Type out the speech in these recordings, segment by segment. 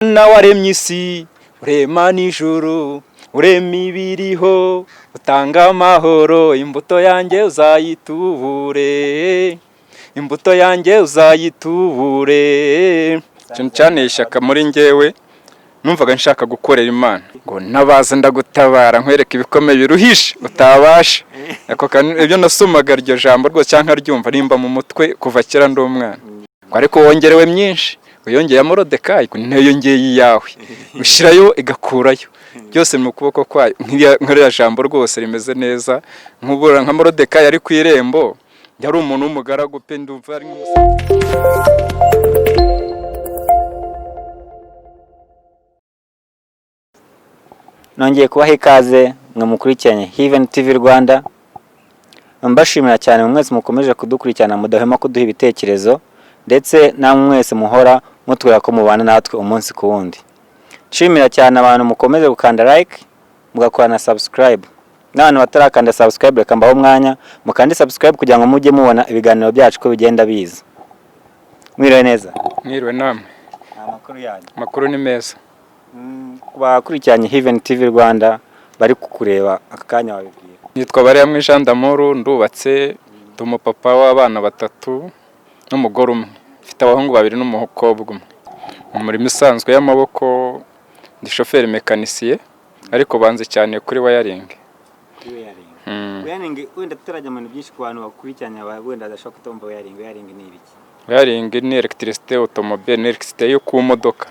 na waremye isi urema n'ijuru urema ibiriho utanga amahoro imbuto yanjye uzayitubure imbuto yanjye uzayitubure cyane ishyaka muri njyewe numvaga nshaka gukorera Imana ngo nabaza ndagutabara nkwereka ibikomeye biruhishe utabasha ibyo nasomaga iryo jambo rwose cyangwa ryumva rimba mu mutwe kuva kera ndi umwana ariko wongerewe myinshi uyongeye Morodekayi ntiyongeye iyawe ushirayo igakurayo byose mu kuboko kwayo nk'iriya jambo rwose rimeze neza nk'ubura nka Morodekayi ari ku irembo yari umuntu w'umugaragu pe ndumva ari nongeye kubaha ikaze mwe mukurikiranye Heaven TV Rwanda mbashimira cyane mwese mukomeje kudukurikirana mudahema kuduha ibitekerezo ndetse namwe mwese muhora mutwera ko mubana natwe umunsi ku wundi. Nshimira cyane abantu mukomeze gukanda like mugakora na subscribe n'abantu batarakanda subscribe reka mbaho umwanya mukande subscribe kugira ngo mujye mubona ibiganiro byacu ko bigenda biza. Mwiriwe neza? Mwiriwe namwe. Amakuru yanyu? Amakuru ni meza. Bakurikiranye Heaven TV Rwanda bari kukureba akanya wabibwira. Nitwa Bariyamwe Jean d'Amour ndubatse umupapa w'abana 3 n'umugore umwe mfite abahungu 2 n'umukobwa umwe mu murimo isanzwe y'amaboko ndi chauffeur mécanicien ariko banze cyane kuri wiring. Wiring wenda tutarajya mu byinshi ku bantu bakurikiranye wenda adashaka kutomba wiring ni ibiki? Wiring ni electricité automobile ni electricité yo ku modoka.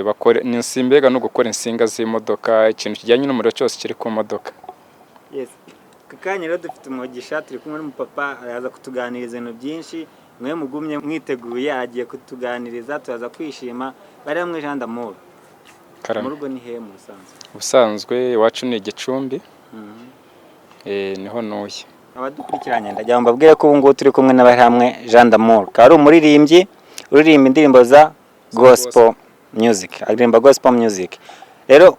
Bakore ni insimbega no gukora insinga z'imodoka ikintu kijyanye n'umuriro cyose kiri ku modoka. Yes. Kakanya rero dufite umugisha turi kumwe n'umupapa araza kutuganiriza ibintu byinshi mwe mugumye mwiteguye agiye kutuganiriza turaza kwishima Bariyamwe Jean d'Amour. Mu rugo ni he musanzwe iwacu ni Gicumbi. Niho nuye. Abadukurikiranye ndagira mbabwire ko ubu ngubu turi kumwe na Bariyamwe Jean d'Amour. Ari umuririmbyi uririmba indirimbo za gospel music, agrimba gospel music. Rero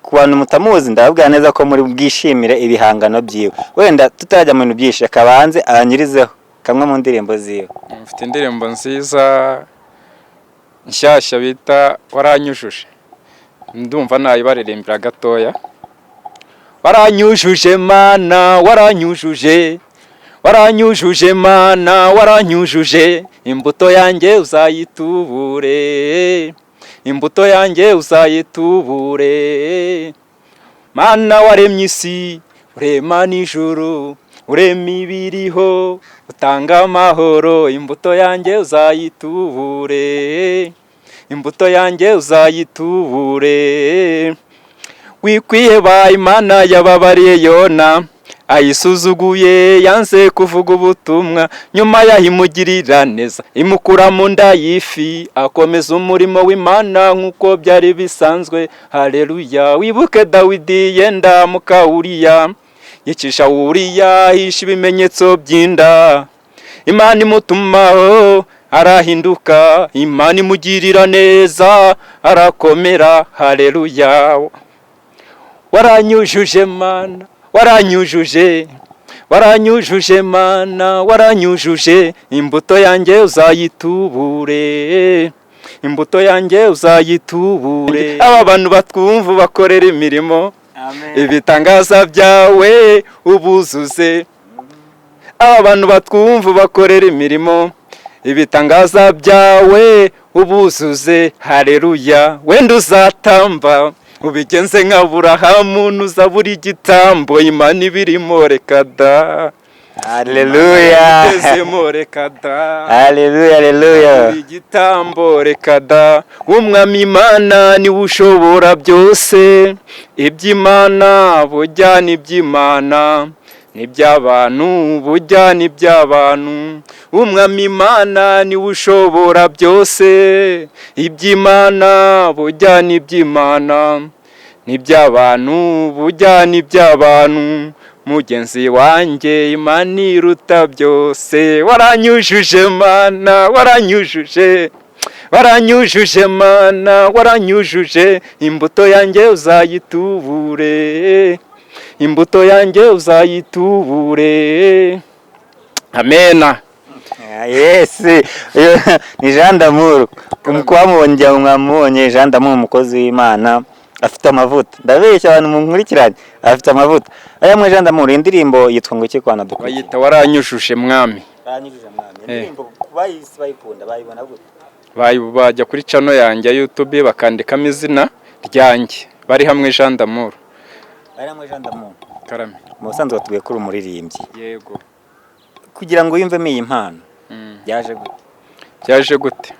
ku bantu mutamuzi ndababwira neza ko muri bwishimire ibihangano byiwe. Wenda tutarajya mu bintu byinshi akabanze aranyirizeho kamwe mu ndirimbo ziwe. Mfite indirimbo nziza nshyashya bita waranyujuje. Ndumva nayibaririmbira gatoya. Waranyujuje Mana waranyujuje waranyujuje Mana waranyujuje imbuto yanjye uzayitubure imbuto yanjye uzayitubure Mana waremye isi urema n'ijuru urema ibiriho utanga amahoro imbuto yanjye uzayitubure imbuto yanjye uzayitubure wikwiheba Imana yababariye Yona ayisuzuguye yanze kuvuga ubutumwa nyuma yahimugirira neza imukura mu nda y'ifi akomeza umurimo w'Imana nkuko byari bisanzwe. Haleluya. Wibuke Dawidi yenda muka Uriya yicisha Uriya hisha ibimenyetso by'inda Imana imutumaho arahinduka Imana imugirira neza arakomera. Haleluya. Waranyujuje Mana waranyujuje waranyujuje Mana waranyujuje imbuto yanjye uzayitubure imbuto yanjye uzayitubure. Aba bantu batwumva bakorera imirimo ibitangaza byawe ubuzuze. Aba bantu batwumva bakorera imirimo ibitangaza byawe ubuzuze. Haleluya. Wenda uzatamba ubigenze nka Aburahamu nuzabura igitambo Imana ibirimo reka da. Haleluya. Reka da. Haleluya haleluya. Igitambo reka da. Umwami Imana ni ushobora byose iby'Imana bujya n'iby'Imana n'iby'abantu bujya n'iby'abantu. Umwami Imana ni ushobora byose iby'Imana bujya n'iby'Imana n'iby'abantu bujya n'iby'abantu. Mugenzi wanjye Imana iruta byose. Waranyujuje Mana waranyujuje waranyujuje Mana waranyujuje imbuto yanjye uzayitubure imbuto yanjye uzayitubure. Amena. Yes, ni Jean d'Amour. Umwamubonye mwamubonye Jean d'Amour umukozi w'Imana afite amavuta. Ndabeshya abantu munkurikiranye afite amavuta. Aya mwe Jean d'Amour indirimbo yitwa ngo iki kwana dukora. Bayita waranyujuje mwami. Baranyujuje mwami. Indirimbo bayikunda bayibona gute? Bajya kuri channel yanjye ya YouTube bakandikamo izina ryanjye. Bari hamwe Jean d'Amour. Bari hamwe Jean d'Amour. Karame. Mu busanzwe batuye kuri umuririmbyi. Yego. Kugira ngo yumvemo iyi mpano. Byaje gute? Byaje gute?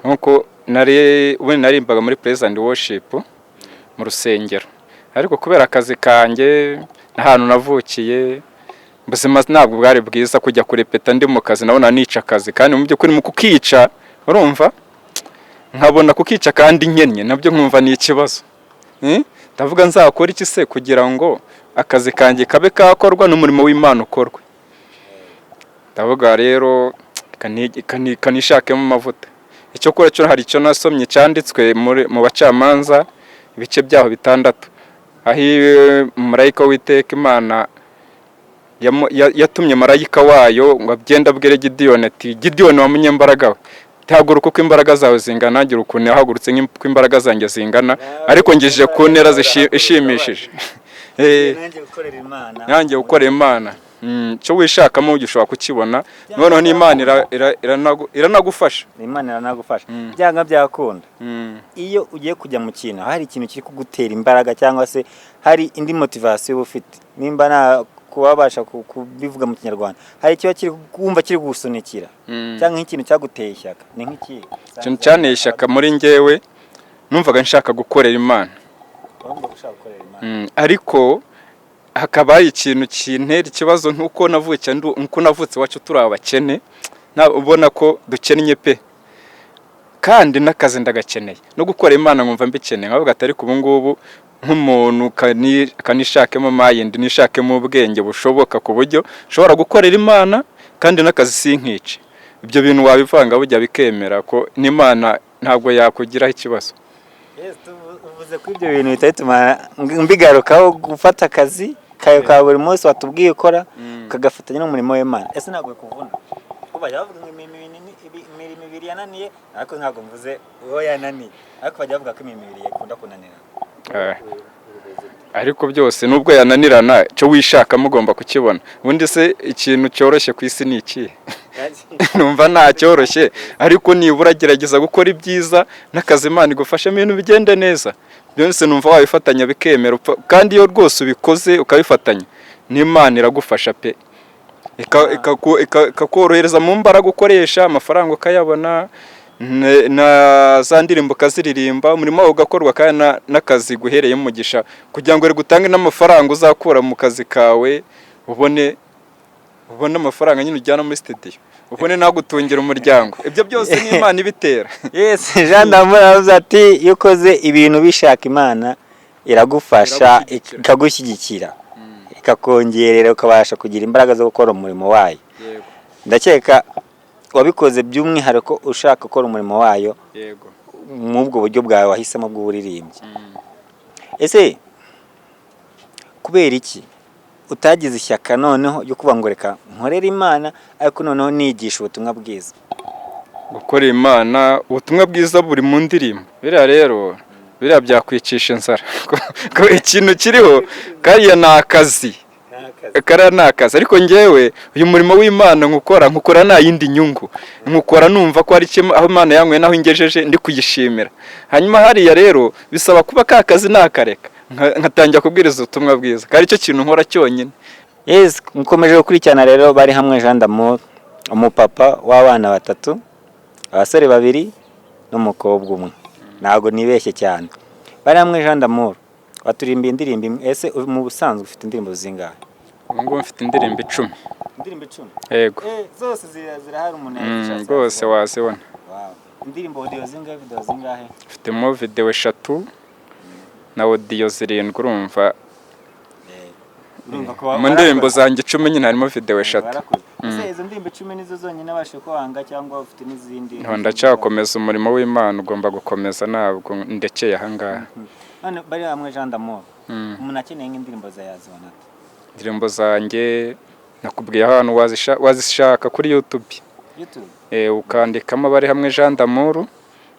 Nkuko narimbaga muri praise and worship mu rusengero. Ariko kubera akazi kanjye n'ahantu navukiye ubuzima ntabwo bwari bwiza kujya kurepeta ndi mu kazi nabona nica akazi kandi mu by'ukuri mu kukica urumva nkabona kukica kandi nkennye nabyo nkumva ni ikibazo. Ndavuga nzakora iki se kugira ngo akazi kanjye kabe kakorwa n'umurimo w'Imana ukorwe. Ndavuga rero kanishakemo amavuta. Icyo kora cyo hari icyo nasomye cyanditswe mu bacamanza ibice byaho 6 aho marayika w'Iteka Imana yatumye marayika wayo ngo abyenda bwere Gideyoni ati Gideyoni wamenye imbaraga we tahaguruka uko imbaraga zawe zingana agira ukuntu yahagurutse nk'uko imbaraga zanjye zingana ariko ngejeje ku ntera ishimishije. Nanjye gukorera Imana cyo wishakamo ugishobora kukibona noneho n'Imana iranagufasha. Imana iranagufasha byanga byakunda. Iyo ugiye kujya mu kintu hari ikintu kiri kugutera imbaraga cyangwa se hari indi motivation ufite nimba na kubabasha kubivuga mu Kinyarwanda hari icyo kiri kumva kiri gusunikira cyangwa nk'ikintu cyaguteye ishyaka ni nk'iki cyane cyane ishyaka muri njyewe numvaga nshaka gukorera Imana ariko hakaba hari ikintu kintera ikibazo nkuko navutse wacu turi abakene ubona ko dukennye pe kandi n'akazi ndagakeneye no gukora Imana nkumva mbikeneye nkavuga atari ku ngubu nk'umuntu kanishakemo mayindi nishakemo ubwenge bushoboka ku buryo ushobora gukorera Imana kandi n'akazi sinkice. Ibyo bintu wabivanga bujya bikemera ko n'Imana ntabwo yakugiraho ikibazo. Yes, uvuze ko ibyo bintu bituma mbigarukaho gufata akazi ka buri munsi watubwiye ukora ukagafatanya n'umurimo w'Imana. Ese ntabwo bikuvuna? Kuba yavuga ngo imirimo ibiri yananiye ariko ntabwo mvuze uwo yananiye ariko bajya bavuga ko imirimo ibiri ikunda kunanira. Ariko byose nubwo yananirana cyo wishakamo ugomba kukibona. Ubundi se ikintu cyoroshye ku isi ni iki? Numva nta cyoroshye ariko nibura gerageza gukora ibyiza n'akazi Imana igufasha ibintu bigende neza. Byose numva wabifatanya bikemera kandi iyo rwose ubikoze ukabifatanya n'Imana iragufasha pe. Ikakorohereza mu mbaraga ukoresha amafaranga ukayabona na za ndirimbo kaziririmba umurimo ugakorwa kandi n'akazi guhereye mu mugisha kugira ngo gutange n'amafaranga uzakura mu kazi kawe ubone amafaranga nyine ujyana muri studio ubone nagutungira umuryango. Ibyo byose n'Imana ibitera. Yes, Jean d'Amour avuze ati iyo ukoze ibintu bishaka Imana iragufasha ikagushyigikira ikakongerera ukabasha kugira imbaraga zo gukora umurimo wayo. Ndakeka wabikoze by'umwihariko ushaka gukora umurimo wayo. Yego. Mu bwo buryo bwawe wahisemo bw'uburirimbyi. Ese kubera iki utagize ishyaka noneho yo kuba ngo reka nkorera Imana ariko noneho nigisha ubutumwa bwiza? Gukorera Imana ubutumwa bwiza buri mu ndirimbo. Biriya byakwicisha inzara. Ko ikintu kiriho kariya nakazi. Nakazi ariko njyewe uyu murimo w'Imana nkukora nta yindi nyungu. Nkukora numva ko ari kimwe aho Imana yankuye naho ingejeje ndi kuyishimira. Hanyuma hariya rero bisaba kuba kazi nakareka. Nkatangira kubwiriza ubutumwa bwiza. Kari cyo kintu nkora cyonyine. Yes, mukomeje gukurikirana rero bari hamwe Jean d'Amour umupapa w'abana 3 abasore 2 n'umukobwa umwe. Ntago nibeshye cyane. Bari hamwe Jean d'Amour waturimba indirimbo. Ese mu busanzwe ufite indirimbo zingahe? Ngo mfite indirimbo 10. Indirimbo 10? Yego. Zose zirahari umuntu rwose wazibona. Wow. Indirimbo video zingahe? Mfitemo video 3 na audio 7 urumva. Mu ndirimbo zanjye 10 nyine harimo video 3. Ese izo ndirimbo 10 nizo zonyine nabashe kwanga cyangwa ufite n'izindi? Ndacyakomeza umurimo w'Imana ugomba gukomeza ntabwo ndekeye aha ngaha. None bari hamwe Jean d'Amour. Umuntu akeneye nk'indirimbo zayazibona? Indirimbo zanjye nakubwiye ahantu wazishaka kuri YouTube. ukandikamo abari hamwe Jean d'Amour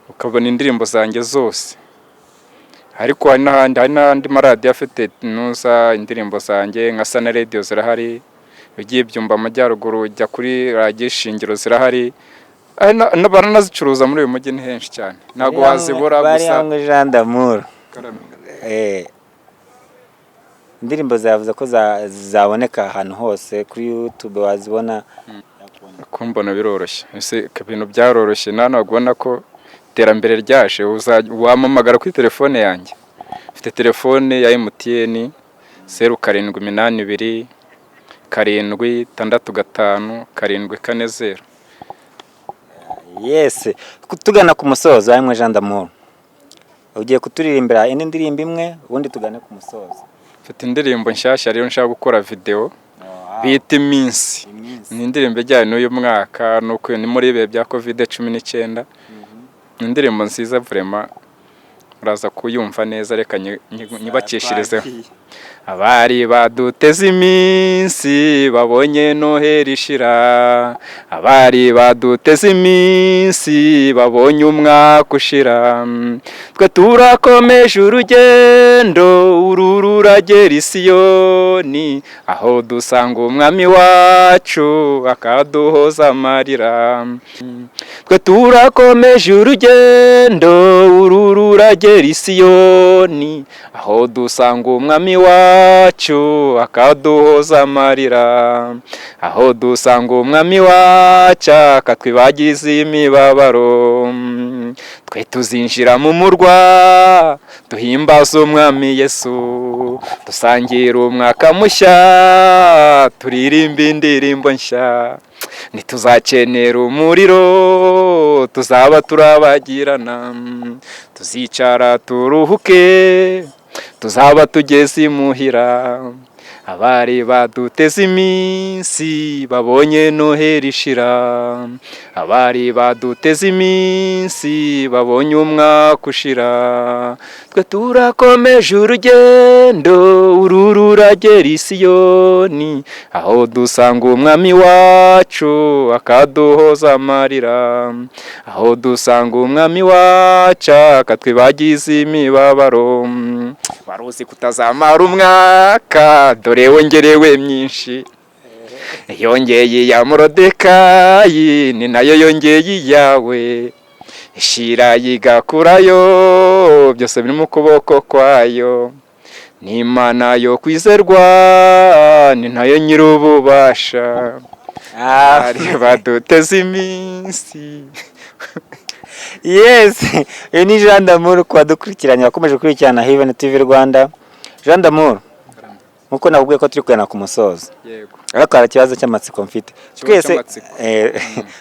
ukabona indirimbo zanjye zose, ariko hari n'andi maradiyo afite nuza indirimbo zanjye nka Sana Radio zirahari, ugiye Byumba Amajyaruguru ujya kuri radiyo Shingiro zirahari, baranazicuruza muri uyu mujyi ni henshi cyane, ntabwo wazibura gusa. Bari hamwe Jean d'Amour, indirimbo zavuze ko zaboneka ahantu hose kuri YouTube wazibona. Kumbona biroroshye, ese ibintu byaroroshye, ntabwo ubona ko iterambere ryaje. Wamamagara kuri telefone yanjye, mfite telefone ya MTN 0782 765 740. Yes, tugana ku musozo hamwe Jean d'Amour, ugiye kuturirimbira indi ndirimbo imwe ubundi tugane ku musozo. Mfite indirimbo nshyashya rero nshaka gukora video bita Iminsi. Ni indirimbo ijyanye n'uyu mwaka nuko ni muri bihe bya COVID-19. Indirimbo nziza vraiment uraza kuyumva neza, reka nyibakishirizeho. Abari baduteze iminsi babonye Noheli ishira, abari baduteze iminsi babonye umwaka ushira, twe turakomeje urugendo ruragera i Siyoni, aho dusanga umwami wacu akaduhoza amarira. Twe turakomeje urugendo ruragera i Siyoni, aho dusanga umwami wacu akaduhoza amarira, aho dusanga umwami wacu akatwibagiza imibabaro. Twe tuzinjira mu murwa duhimbaza umwami Yesu, dusangira umwaka mushya turirimba indirimbo nshya, ntituzakenera umuriro tuzaba turabagirana, tuzicara turuhuke tuzaba tugeze imuhira. Abari baduteze iminsi babonye Noheli ishira, abari baduteze iminsi babonye umwaka ushira, twe turakomeje urugendo ruragera i Siyoni, aho dusanga umwami wacu akaduhoza amarira, aho dusanga umwami wacu akatwibagiza imibabaro. Waruzi kutazamara umwaka dore wongerewe myinshi, yongeye iya Morodekayi ni nayo yongeye iyawe, ishira yigakurayo byose biri mu kuboko kwayo, ni Imana yo kwizerwa ni nayo nyir'ububasha. Abari baduteze iminsi. Yes, uyu ni Jean d'Amour kwadukurikiranye, wakomeje gukurikirana Heaven TV Rwanda. Jean d'Amour, nkuko nakubwiye ko turi kugana ku musozo. Yego. Ariko hari ikibazo cy'amatsiko mfite.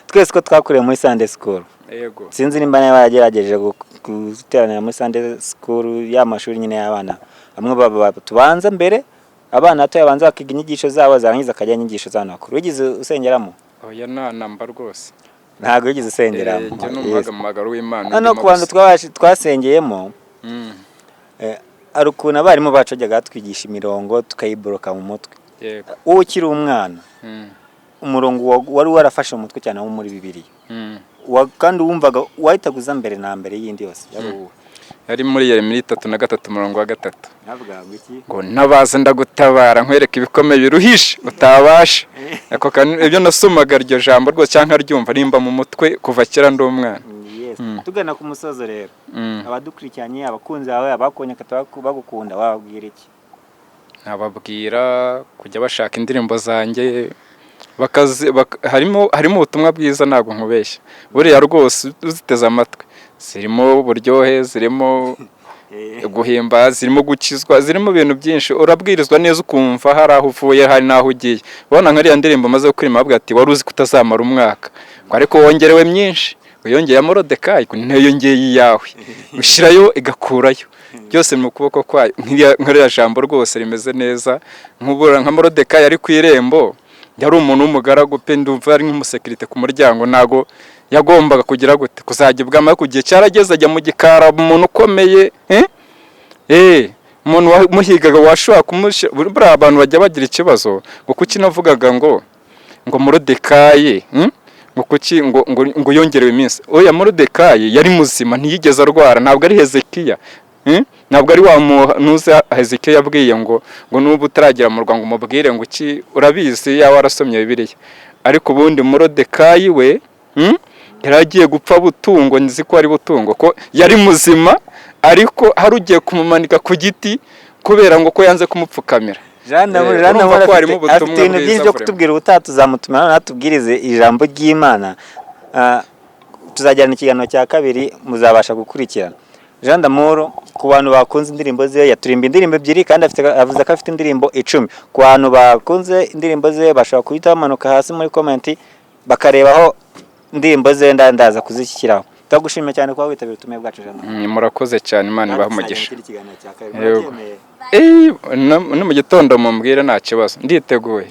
Twese ko twakuriye muri Sunday School. Yego. Sinzi nimba nawe yagerageje guteranira muri Sunday School y'amashuri nyine y'abana. Bamwe tubanza mbere, abana bato yabanza bakiga inyigisho zabo zarangiza akajya inyigisho z'abakuru. Wigize usengeramo? Oya namba rwose. Ntago wigize usengeramo. Njye n'umuhamagaro w'Imana. Hano ku bantu twasengeyemo, ari ukuntu abarimu bacu bajyaga batwigisha imirongo tukayiboroka mu mutwe. Yego. Wowe ukiri umwana, umurongo wari warafashe mu mutwe cyane wo muri Bibiliya, kandi wumvaga wahitaguza mbere na mbere y'indi yose yari muri Yeremiya 3:3. Navuga ngo nabaze ndagutabara nkwereka ibikomeye biruhishe utabasha. Ako ibyo nasomaga iryo jambo rwose cyangwa ryumva rimba mu mutwe kuva kera ndi umwana. Tugana ku musozo rero, abadukurikiranye abakunzi bawe abakonye bagukunda wababwira iki? Nababwira kujya bashaka indirimbo zanjye harimo ubutumwa bwiza, ntabwo nkubeshya. Buriya rwose uziteze amatwi zirimo uburyohe, zirimo guhimba, zirimo gukizwa, zirimo ibintu byinshi. Urabwirizwa neza ukumva hari aho uvuye hari naho ugiye. Ubona nkariya ndirimbo maze gukurima bavuga ati wari uzi kutazamara umwaka, ariko wongerewe myinshi. Uyongeye ya Morodekayi nayo yongeye iyawe, ushirayo igakurayo, byose mu kuboko kwayo. Nkariya jambo rwose rimeze neza. Nkubura nka Morodekayi ari ku irembo, yari umuntu w'umugaragu pe, ndumva ari nk'umusekirite ku muryango, nago yagombaga kugira gute kuzajya ubwama kugiye cyarageze ajya mu gikara, umuntu ukomeye umuntu muhigaga washobora kumushyira. Buriya abantu bajya bagira ikibazo ngo kuki navugaga ngo Morodekayi ngo kuki ngo yongerewe iminsi. Oya, Moridekayi yari muzima ntiyigeze arwara, ntabwo ari Hezekiya. Ntabwo ari wa muhanuza Hezekiya yabwiye ngo nubu utaragera mu Rwanda umubwire ngo iki, urabizi yawe warasomye Bibiliya. Ariko ubundi Moridekayi we yari agiye gupfa butungo, nzi ko ari butungo ko yari muzima, ariko hari ugiye kumumanika ku giti kubera ngo ko yanze kumupfukamira. Jean Damour afite ibintu byinshi byo kutubwira, ubutaha tuzamutumira natubwirize ijambo ry'Imana. Tuzajyana ikiganiro cya kabiri muzabasha gukurikirana. Jean Damour ku bantu bakunze indirimbo ze, yaturimba indirimbo ebyiri kandi avuze ko afite indirimbo 10. Ku bantu bakunze indirimbo ze bashobora kuhita bamanuka hasi muri comment bakarebaho indirimbo ze, ndaza kuzishyiraho. Ndagushimiye cyane kuba witabira ubutumire bwacu Jean Damour. Murakoze cyane, Imana ibahe umugisha. No mu gitondo mumbwire nta kibazo, nditeguye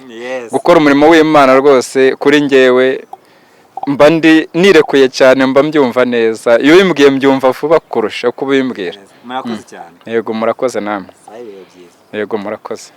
gukora umurimo w'Imana rwose. Kuri njyewe mba nirekuye cyane, mba mbyumva neza. Iyo bimbwiye mbyumva vuba kurusha uko bimbwira. Murakoze cyane. Yego murakoze namwe. Yego Yego murakoze.